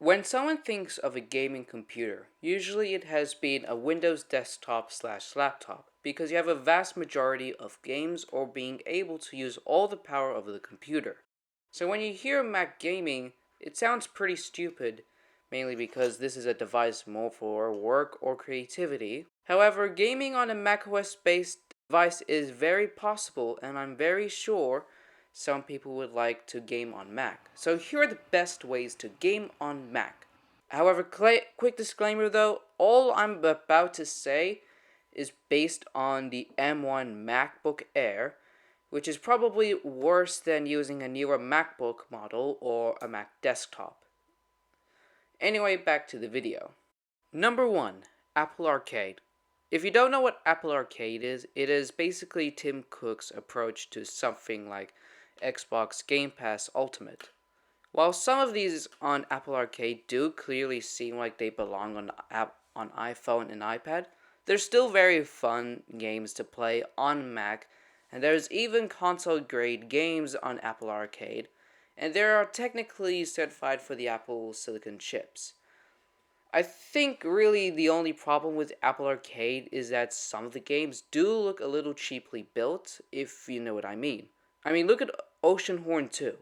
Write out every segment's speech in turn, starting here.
When someone thinks of a gaming computer, usually it has been a Windows desktop/laptop because you have a vast majority of games or being able to use all the power of the computer. So when you hear Mac gaming, it sounds pretty stupid, mainly because this is a device more for work or creativity. However, gaming on a macOS based device is very possible, and I'm very sure some people would like to game on Mac. So here are the best ways to game on Mac. However, quick disclaimer though, all I'm about to say is based on the M1 MacBook Air, which is probably worse than using a newer MacBook model or a Mac desktop. Anyway, back to the video. Number 1, Apple Arcade. If you don't know what Apple Arcade is, it is basically Tim Cook's approach to something like Xbox Game Pass Ultimate. While some of these on Apple Arcade do clearly seem like they belong on iPhone and iPad, they're still very fun games to play on Mac, and there's even console-grade games on Apple Arcade, and they are technically certified for the Apple Silicon chips. I think really the only problem with Apple Arcade is that some of the games do look a little cheaply built, if you know what I mean. Look at Oceanhorn 2.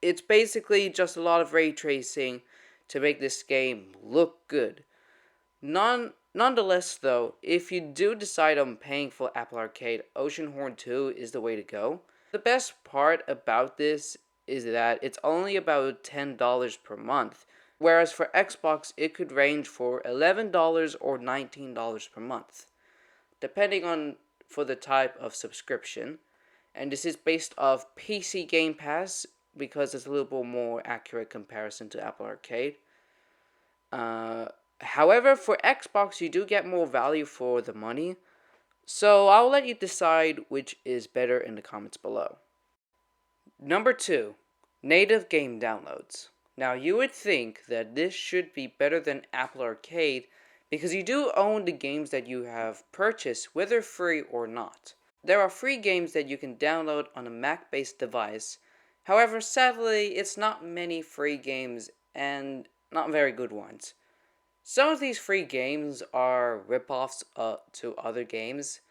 It's basically just a lot of ray tracing to make this game look good. Nonetheless, though, if you do decide on paying for Apple Arcade, Oceanhorn 2 is the way to go. The best part about this is that it's only about $10 per month, whereas for Xbox it could range for $11 or $19 per month, depending on for the type of subscription. And this is based off PC Game Pass because it's a little bit more accurate comparison to Apple Arcade. However, for Xbox, you do get more value for the money, so I'll let you decide which is better in the comments below. Number 2, native game downloads. Now, you would think that this should be better than Apple Arcade because you do own the games that you have purchased, whether free or not. There are free games that you can download on a Mac-based device. However, sadly, it's not many free games and not very good ones. Some of these free games are ripoffs to other games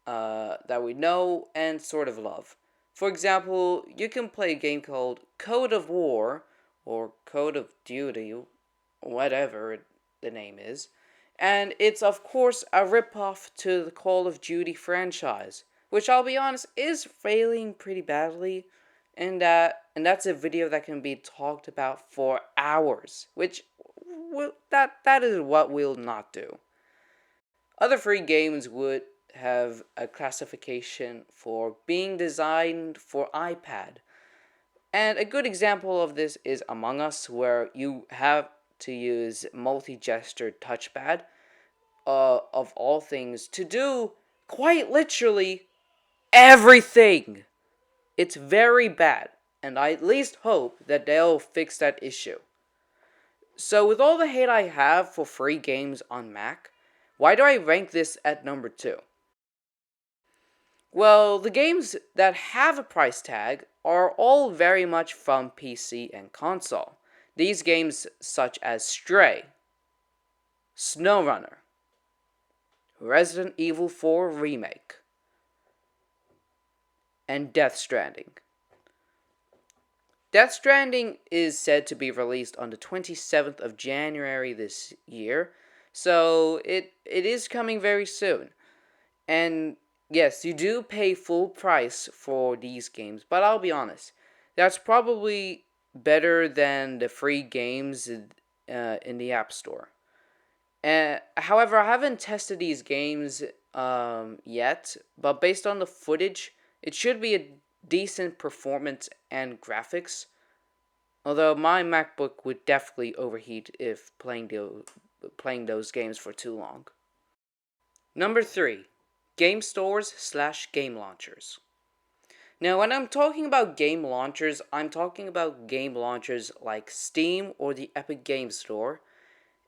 that we know and sort of love. For example, you can play a game called Code of War, or Code of Duty, whatever the name is, and it's of course a ripoff to the Call of Duty franchise, which I'll be honest is failing pretty badly, and that's a video that can be talked about for hours, which that is what we'll not do. Other free games would have a classification for being designed for iPad. And a good example of this is Among Us, where you have to use multi-gesture touchpad, of all things, to do quite literally everything. It's very bad, and I at least hope that they'll fix that issue. So with all the hate I have for free games on Mac, why do I rank this at number 2? Well, the games that have a price tag are all very much from PC and console. These games such as Stray, SnowRunner, Resident Evil 4 Remake, and Death Stranding. Death Stranding is said to be released on the 27th of January this year, so it is coming very soon. And yes, you do pay full price for these games, but I'll be honest, that's probably better than the free games in the App Store. However, I haven't tested these games yet, but based on the footage, it should be a decent performance and graphics, although my MacBook would definitely overheat if playing those games for too long. Number 3, game stores/game launchers. Now, when I'm talking about game launchers, I'm talking about game launchers like Steam or the Epic Games Store,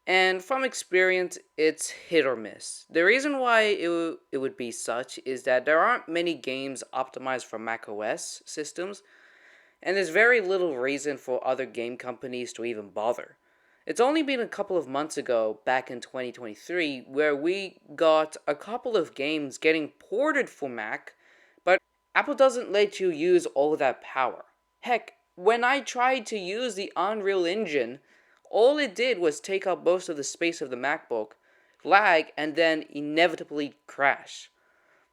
and from experience, it's hit or miss. The reason why it would be such is that there aren't many games optimized for macOS systems, and there's very little reason for other game companies to even bother. It's only been a couple of months ago, back in 2023, where we got a couple of games getting ported for Mac, but Apple doesn't let you use all that power. Heck, when I tried to use the Unreal Engine, all it did was take up most of the space of the MacBook, lag, and then inevitably crash.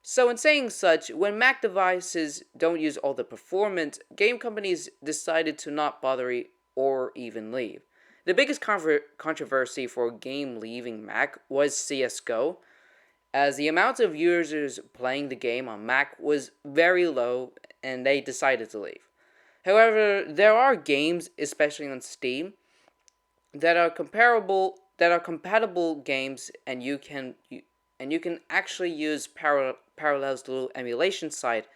So, in saying such, when Mac devices don't use all the performance, game companies decided to not bother or even leave. The biggest controversy for a game leaving Mac was CSGO, as the amount of users playing the game on Mac was very low and they decided to leave. However, there are games, especially on Steam, that are compatible games, and you can actually use Parallel's little emulation site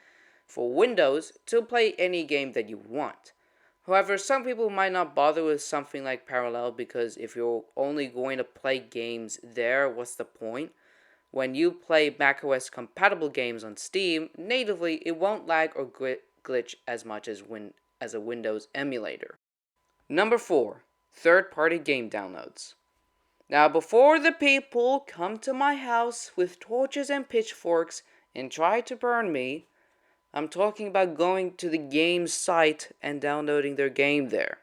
for Windows to play any game that you want. However, some people might not bother with something like Parallel because if you're only going to play games there, what's the point? When you play macOS compatible games on Steam natively, it won't lag or glitch as much as a Windows emulator. Number 4. Third-party game downloads. Now, before the people come to my house with torches and pitchforks and try to burn me, I'm talking about going to the game's site and downloading their game there.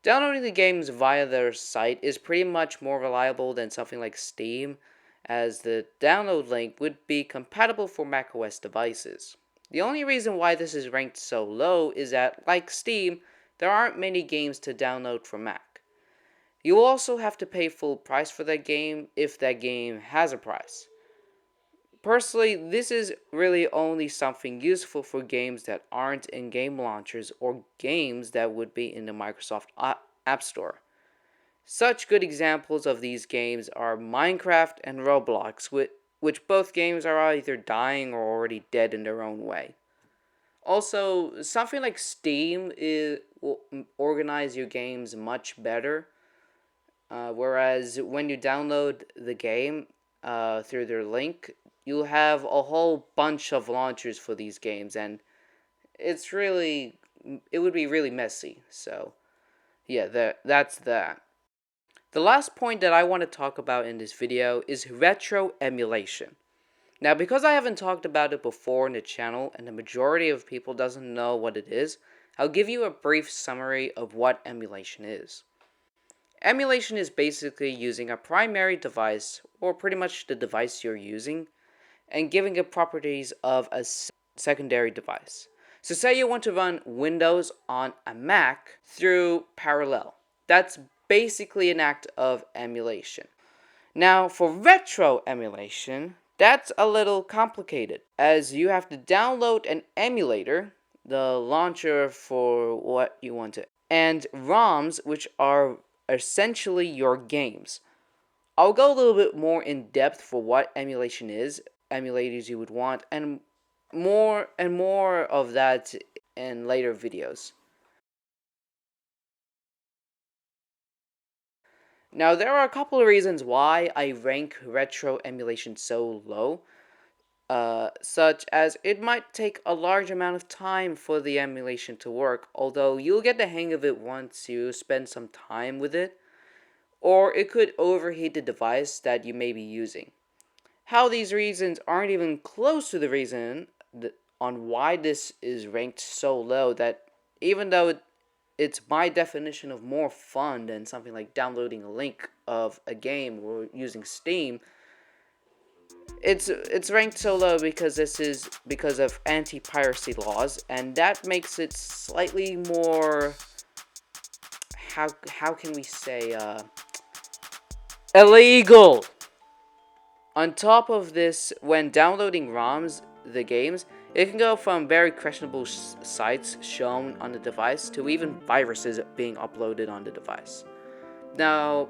Downloading the games via their site is pretty much more reliable than something like Steam, as the download link would be compatible for macOS devices. The only reason why this is ranked so low is that, like Steam, there aren't many games to download for Mac. You will also have to pay full price for that game if that game has a price. Personally, this is really only something useful for games that aren't in game launchers or games that would be in the Microsoft App Store. Such good examples of these games are Minecraft and Roblox, which both games are either dying or already dead in their own way. Also, something like Steam will organize your games much better, whereas when you download the game through their link, you'll have a whole bunch of launchers for these games, and it would be really messy. So, yeah, that's that. The last point that I want to talk about in this video is retro emulation. Now, because I haven't talked about it before in the channel and the majority of people doesn't know what it is, I'll give you a brief summary of what emulation is. Emulation is basically using a primary device, or pretty much the device you're using, and giving it properties of a secondary device. So say you want to run Windows on a Mac through Parallel. That's basically an act of emulation. Now, for retro emulation, that's a little complicated, as you have to download an emulator, the launcher for what you want to, and ROMs, which are essentially your games. I'll go a little bit more in depth for what emulation is, emulators you would want, and more of that in later videos. Now, there are a couple of reasons why I rank retro emulation so low, such as it might take a large amount of time for the emulation to work, although you'll get the hang of it once you spend some time with it, or it could overheat the device that you may be using. How these reasons aren't even close to the reason on why this is ranked so low, that even though it's my definition of more fun than something like downloading a link of a game or using Steam, it's ranked so low because this is because of anti-piracy laws, and that makes it slightly more, how can we say, illegal. On top of this, when downloading ROMs, the games, it can go from very questionable sites shown on the device to even viruses being uploaded on the device. Now,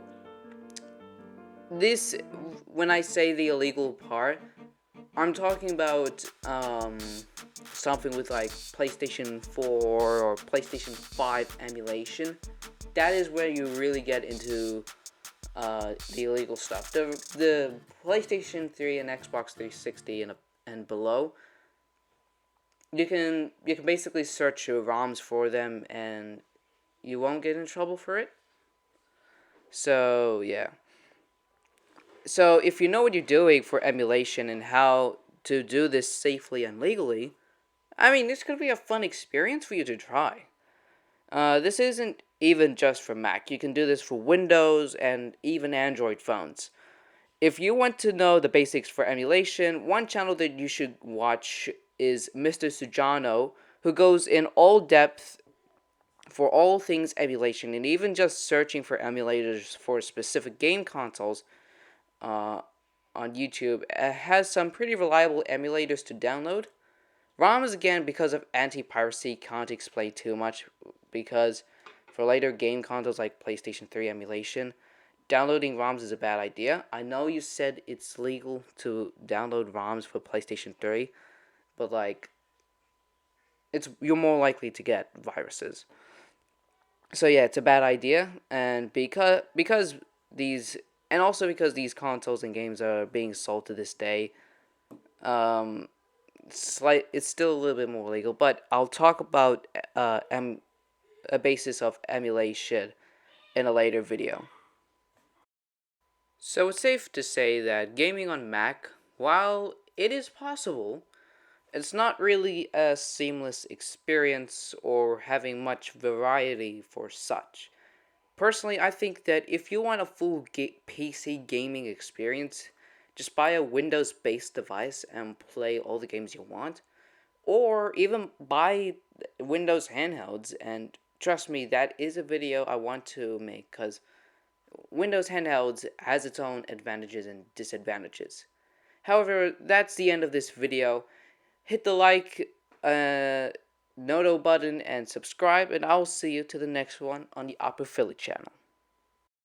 this, when I say the illegal part, I'm talking about something with like PlayStation 4 or PlayStation 5 emulation. That is where you really get into the illegal stuff. The PlayStation 3 and Xbox 360 and below, you can basically search your ROMs for them, and you won't get in trouble for it. So yeah. So if you know what you're doing for emulation and how to do this safely and legally, I mean, this could be a fun experience for you to try. This isn't even just for Mac. You can do this for Windows and even Android phones. If you want to know the basics for emulation, one channel that you should watch is Mr. Sujano, who goes in all depth for all things emulation, and even just searching for emulators for specific game consoles uh, on YouTube has some pretty reliable emulators to download. ROMs, again, because of anti-piracy, can't explain too much, because for later game consoles like PlayStation 3 emulation, downloading ROMs is a bad idea. I know you said it's legal to download ROMs for PlayStation 3, but like, you're more likely to get viruses. So yeah, it's a bad idea, and because these and also because these consoles and games are being sold to this day, um, it's still a little bit more legal. But I'll talk about a basis of emulation in a later video. So it's safe to say that gaming on Mac, while it is possible, it's not really a seamless experience or having much variety for such. Personally, I think that if you want a full PC gaming experience, just buy a Windows based device and play all the games you want. Or even buy Windows handhelds, and trust me, that is a video I want to make, because Windows handhelds has its own advantages and disadvantages. However, that's the end of this video. Hit the like, noto button, and subscribe, and I'll see you to the next one on the Upper Philly channel.